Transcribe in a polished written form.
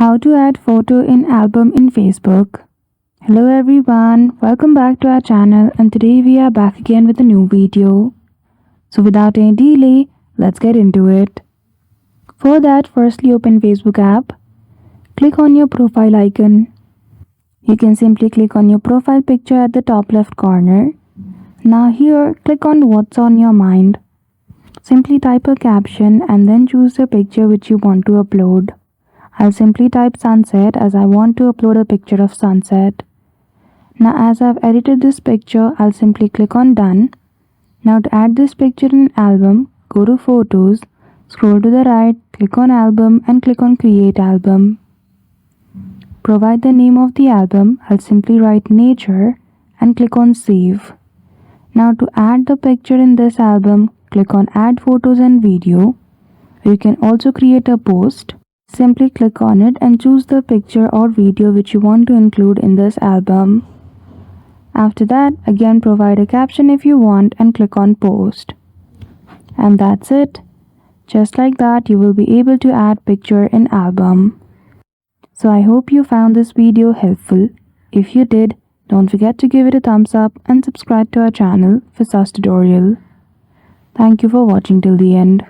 How to add photo in album in Facebook. Hello everyone, welcome back to our channel, and today we are back again with a new video. So without any delay, let's get into it. For that, firstly open Facebook app. Click on your profile icon. You can simply click on your profile picture at the top left corner. Now here, click on what's on your mind. Simply type a caption and then choose the picture which you want to upload. I'll simply type sunset as I want to upload a picture of sunset. Now as I've edited this picture, I'll simply click on done. Now to add this picture in an album, go to photos, scroll to the right, click on album and click on create album. Provide the name of the album. I'll simply write nature and click on save. Now to add the picture in this album, click on add photos and video. You can also create a post. Simply click on it and choose the picture or video which you want to include in this album. After that, again provide a caption if you want and click on post. And that's it. Just like that, you will be able to add picture in album. So I hope you found this video helpful. If you did, don't forget to give it a thumbs up and subscribe to our channel for such tutorial. Thank you for watching till the end.